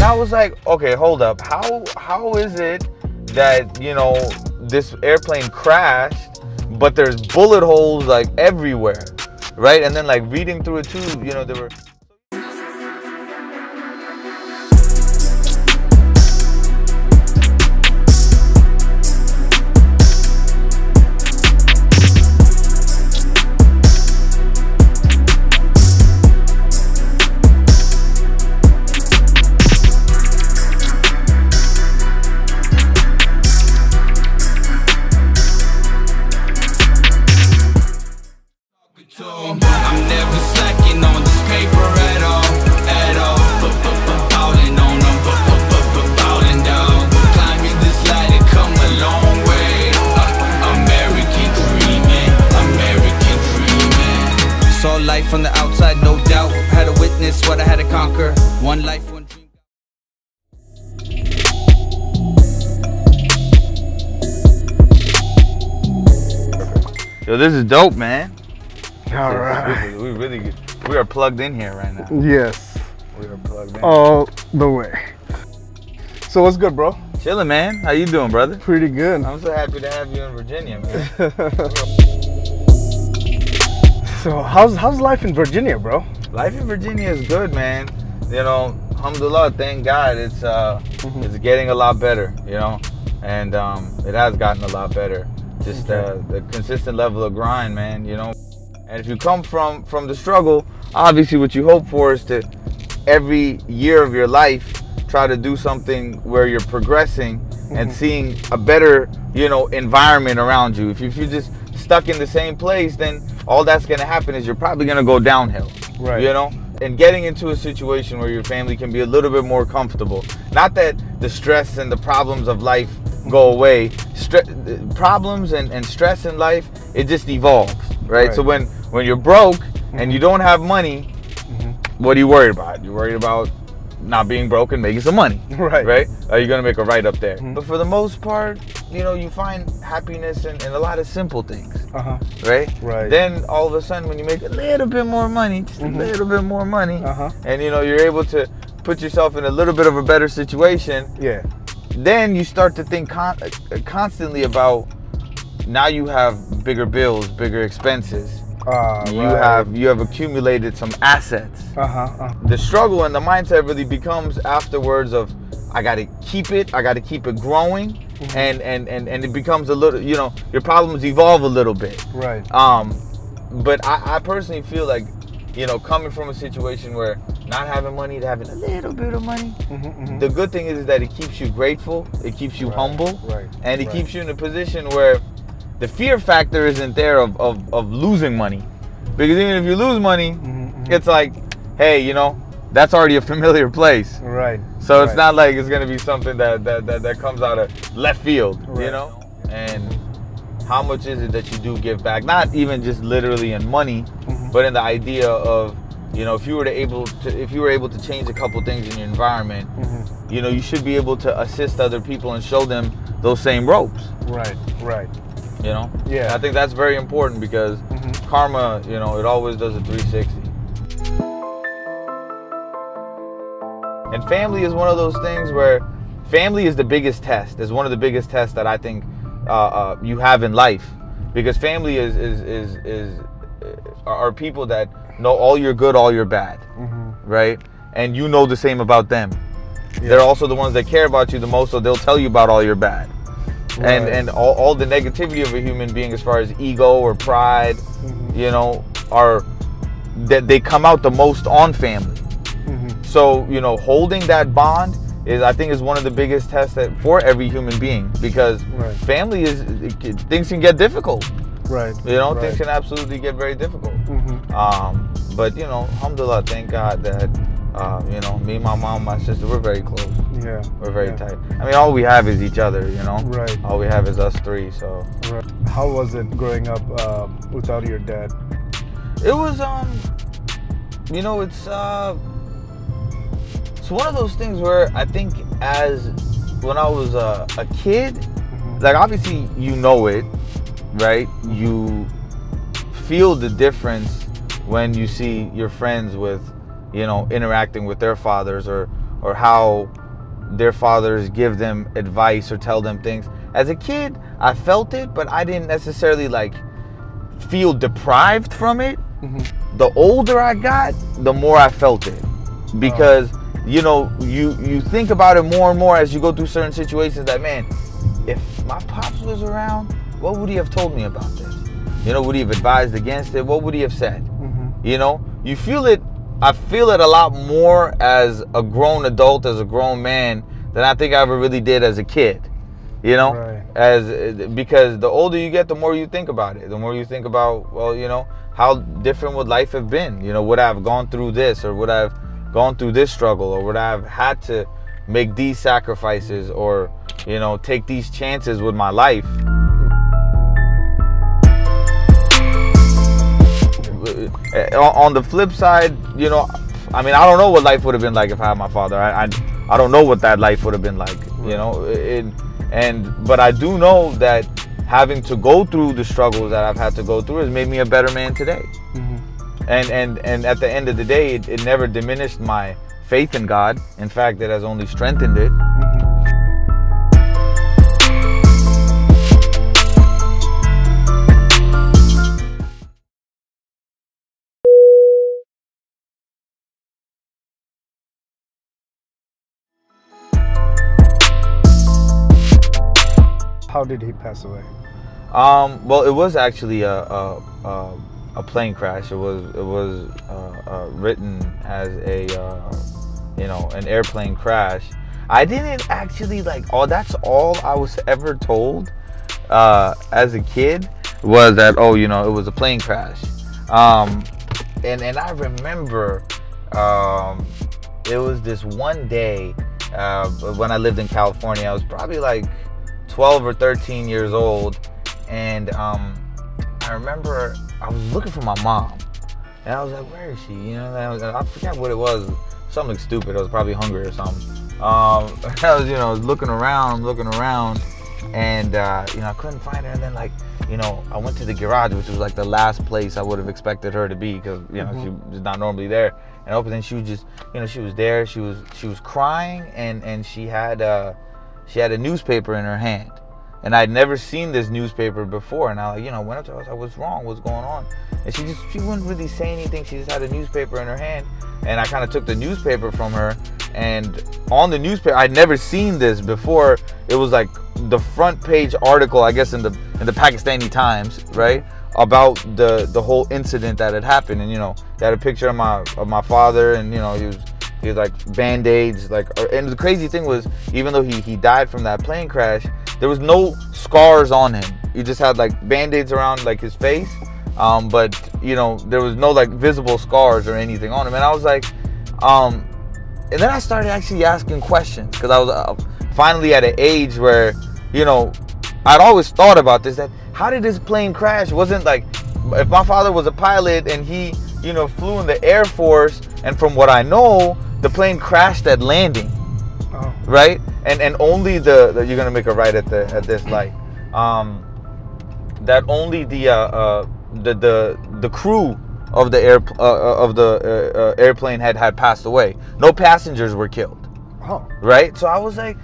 I was like, okay, hold up. How is it that, you know, this airplane crashed, but there's bullet holes like everywhere, right? And then like reading through it too, you know, there were... I'm never slacking on this paper at all, ballin' on them, ballin' down, climbing this ladder, come a long way, American dreaming, saw life from the outside, no doubt, had to witness what I had to conquer, one life, one dream. Yo, this is dope, man. All right. We are plugged in here right now. Yes. We are plugged in. All the way. So what's good, bro? Chilling, man. How you doing, brother? Pretty good. I'm so happy to have you in Virginia, man. So how's life in Virginia, bro? Life in Virginia is good, man. You know, alhamdulillah, thank God, it's getting a lot better, you know, and it has gotten a lot better. Just the consistent level of grind, man, you know. And if you come from the struggle, obviously what you hope for is to every year of your life try to do something where you're progressing and seeing a better, you know, environment around you. If you're just stuck in the same place, then all that's going to happen is you're probably going to go downhill, right? You know, and getting into a situation where your family can be a little bit more comfortable. Not that the stress and the problems of life go away. Problems and stress in life, it just evolves, right? So when you're broke and you don't have money, what are you worried about? You're worried about not being broke and making some money, right? Are you gonna make a right up there? But for the most part, you know, you find happiness in a lot of simple things, right? Then all of a sudden, when you make a little bit more money, just a little bit more money, and you know, you're able to put yourself in a little bit of a better situation, then you start to think constantly about, now you have bigger bills, bigger expenses. You have accumulated some assets. The struggle and the mindset really becomes afterwards of, I got to keep it growing, and it becomes a little, you know, your problems evolve a little bit. But I personally feel like, you know, coming from a situation where not having money to having a little bit of money, the good thing is that it keeps you grateful, it keeps you humble, and it keeps you in a position where the fear factor isn't there of losing money. Because even if you lose money, it's like, hey, you know, that's already a familiar place. So it's not like it's gonna be something that comes out of left field, you know? And how much is it that you do give back? Not even just literally in money, but in the idea of, you know, if you were able to change a couple things in your environment, you know, you should be able to assist other people and show them those same ropes. You know? I think that's very important because karma, you know, it always does a 360. And family is one of those things where family is the biggest test. It's one of the biggest tests that I think you have in life, because family are people that know all your good, all your bad, right? And you know the same about them. They're also the ones that care about you the most, so they'll tell you about all your bad. And all the negativity of a human being as far as ego or pride, you know, that they come out the most on family. So, you know, holding that bond I think is one of the biggest tests for every human being, because family things can get difficult. You know, things can absolutely get very difficult. But you know, alhamdulillah, thank God that you know, me, my mom, my sister, we're very close. We're very tight. I mean, all we have is each other, you know? All we have is us three, so. How was it growing up without your dad? It was, you know, it's one of those things where I think when I was a kid, like obviously you know it, right? You feel the difference when you see your friends with, you know, interacting with their fathers, or how their fathers give them advice or tell them things. As a kid, I felt it, but I didn't necessarily like feel deprived from it. The older I got, the more I felt it, because you know, you think about it more and more as you go through certain situations. That, man, if my pops was around, what would he have told me about this? You know, would he have advised against it? What would he have said? You know, you feel it. I feel it a lot more as a grown adult, as a grown man, than I think I ever really did as a kid. You know, because the older you get, the more you think about it. The more you think about, well, you know, how different would life have been? You know, would I have gone through this, or would I have gone through this struggle, or would I have had to make these sacrifices, or, you know, take these chances with my life? On the flip side, you know, I mean, I don't know what life would have been like if I had my father. I don't know what that life would have been like, you know. But I do know that having to go through the struggles that I've had to go through has made me a better man today. And at the end of the day, it never diminished my faith in God. In fact, it has only strengthened it. How did he pass away? Well, it was actually a plane crash. It was written as a you know, an airplane crash. I didn't actually that's all I was ever told as a kid, was that, oh, you know, it was a plane crash. And I remember it was this one day when I lived in California. I was probably like 12 or 13 years old, and I remember I was looking for my mom, and I was like, where is she? You know, I forgot what it was, something stupid. I was probably hungry or something. I was, you know, looking around, and you know, I couldn't find her. And then, like, you know, I went to the garage, which was like the last place I would have expected her to be, because, you know, she was not normally there. And I opened, and she was just, you know, she was there. She was crying, and she had a newspaper in her hand, and I'd never seen this newspaper before. And I, you know, went up to her. I was like, "What's wrong? What's going on?" And she wouldn't really say anything. She just had a newspaper in her hand, and I kind of took the newspaper from her. And on the newspaper, I'd never seen this before. It was like the front page article, I guess, in the Pakistani Times, right, about the whole incident that had happened. And, you know, they had a picture of my father, and, you know, he was like band-aids, like, and the crazy thing was, even though he died from that plane crash, there was no scars on him. He just had like band-aids around like his face, but, you know, there was no like visible scars or anything on him. And I was like, and then I started actually asking questions, because I was finally at an age where, you know, I'd always thought about this, that how did this plane crash? It wasn't like, if my father was a pilot and he, you know, flew in the Air Force, and from what I know, the plane crashed at landing, right? And only you're gonna make a right at this light. That only the crew of the airplane had passed away. No passengers were killed. Right? So I was like,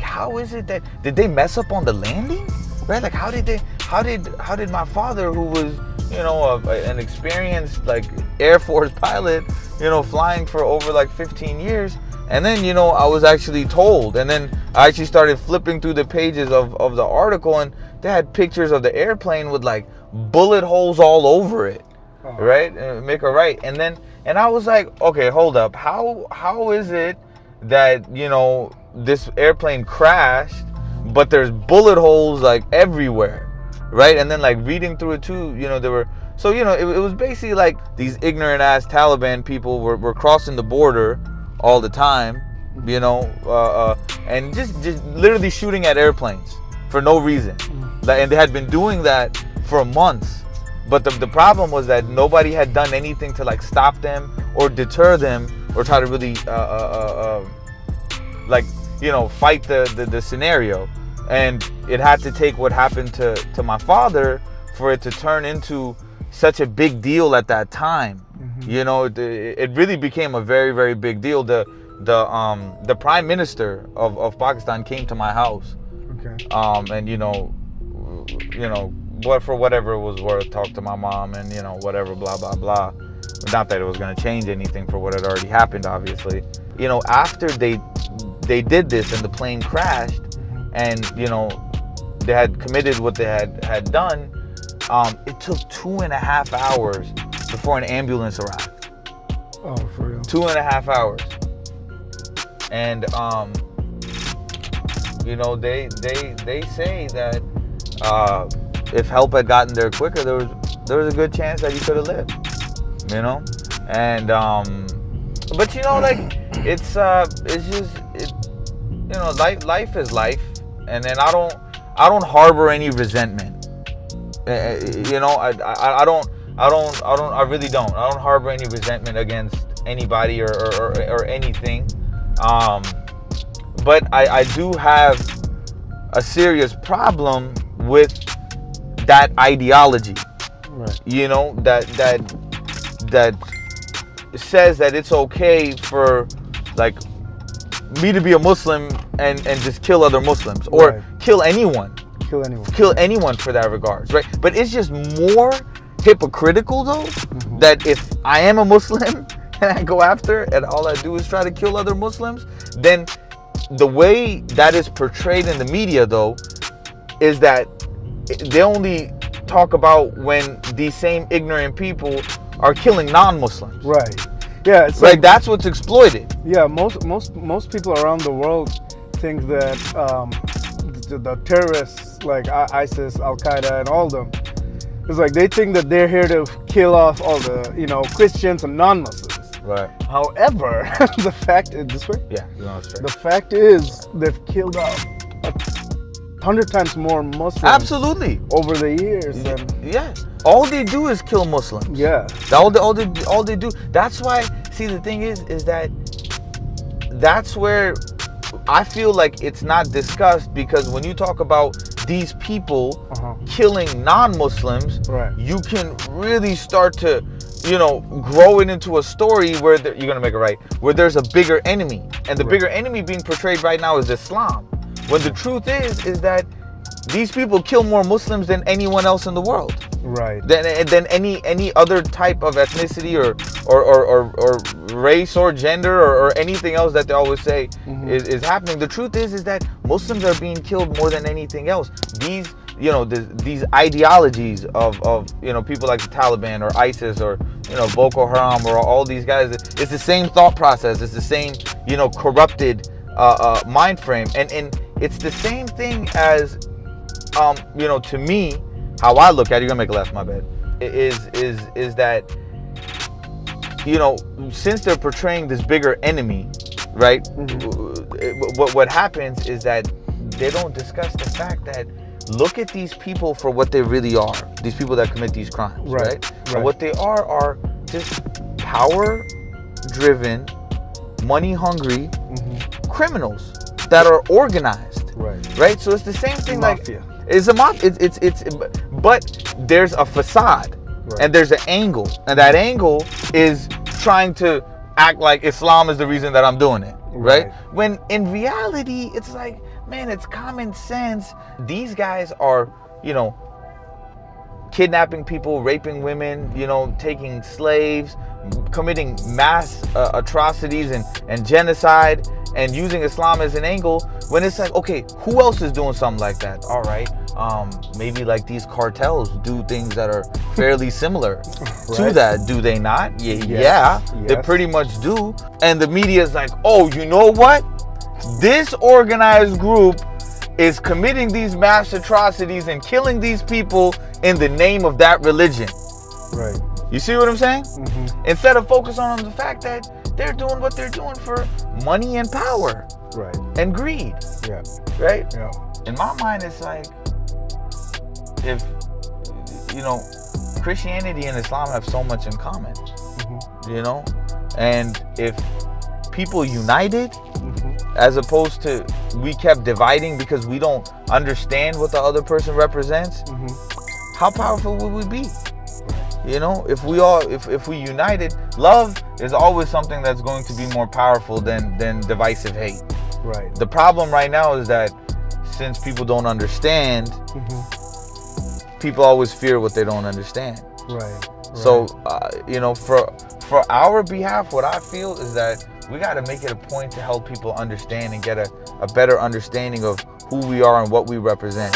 how is it that, did they mess up on the landing? Right? Like, how did my father, who was, you know, an experienced like Air Force pilot, you know, flying for over like 15 years. And then, you know, I was actually told, and then I actually started flipping through the pages of the article, and they had pictures of the airplane with like bullet holes all over it, right? Make a right. And I was like, okay, hold up. How is it that, you know, this airplane crashed, but there's bullet holes like everywhere? Right? And then, like, reading through it too, you know, there were, so, you know, it was basically like these ignorant ass Taliban people were crossing the border all the time, you know, and just literally shooting at airplanes for no reason. And they had been doing that for months. But the problem was that nobody had done anything to like stop them or deter them or try to really like, you know, fight the scenario. And it had to take what happened to my father for it to turn into such a big deal at that time. You know, it really became a very, very big deal. The the Prime Minister of Pakistan came to my house. Okay. And what for whatever it was worth, talked to my mom and whatever, blah blah blah. Not that it was going to change anything for what had already happened, obviously. After they did this and the plane crashed, and they had committed what they had done, it took 2.5 hours before an ambulance arrived. Oh, for real? 2.5 hours. And they say that if help had gotten there quicker, there was a good chance that he could have lived. And but it's just life is life, and then I don't harbor any resentment. I really don't. I don't harbor any resentment against anybody or anything. But I do have a serious problem with that ideology. Right. That says that it's okay for me to be a Muslim and just kill other Muslims, or right. kill anyone for that regards, right? But it's just more hypocritical though, that if I am a Muslim and I go after and all I do is try to kill other Muslims, then the way that is portrayed in the media though is that they only talk about when these same ignorant people are killing non-Muslims. Right. Yeah. It's like that's what's exploited. Yeah. Most people around the world think that the terrorists like ISIS, Al Qaeda, and all of them, it's like they think that they're here to kill off all the Christians and non-Muslims. Right. However, the fact is this way. Yeah. Straight. The fact is they've killed off 100 times more Muslims. Absolutely. Over the years. Yeah. All they do is kill Muslims. Yeah. All they do. That's why. See, the thing is that that's where I feel like it's not discussed, because when you talk about these people killing non-Muslims, right, you can really start to, grow it into a story where you're gonna make it right, where there's a bigger enemy, and the bigger enemy being portrayed right now is Islam. When the truth is that these people kill more Muslims than anyone else in the world. Right. Than any other type of ethnicity or race or gender or anything else that they always say is happening. The truth is that Muslims are being killed more than anything else. These these ideologies of people like the Taliban or ISIS or Boko Haram or all these guys, it's the same thought process. It's the same corrupted mind frame, and it's the same thing as to me, how I look at it, you're gonna make a laugh, my bad, is that since they're portraying this bigger enemy, right, what happens is that they don't discuss the fact that look at these people for what they really are, these people that commit these crimes, right? And what they are just power driven, money hungry criminals that are organized, right? So it's the same thing. Mafia. It's a mafia. But there's a facade, and there's an angle, and that angle is trying to act like Islam is the reason that I'm doing it, right? When in reality, it's like, man, it's common sense. These guys are, kidnapping people, raping women, taking slaves, committing mass atrocities and genocide, and using Islam as an angle, when it's like, okay, who else is doing something like that? All right, maybe like these cartels do things that are fairly similar to that, do they not? Yeah, they pretty much do. And the media is like, oh, you know what? This organized group is committing these mass atrocities and killing these people in the name of that religion. Right. You see what I'm saying? Instead of focusing on the fact that they're doing what they're doing for money and power. Right. And greed. Yeah. Right? Yeah. In my mind, it's like, if, Christianity and Islam have so much in common, and if people united, as opposed to we kept dividing because we don't understand what the other person represents, how powerful would we be? If we united, love there's always something that's going to be more powerful than divisive hate. Right. The problem right now is that since people don't understand, people always fear what they don't understand. Right. So, you know, for our behalf, what I feel is that we got to make it a point to help people understand and get a better understanding of who we are and what we represent.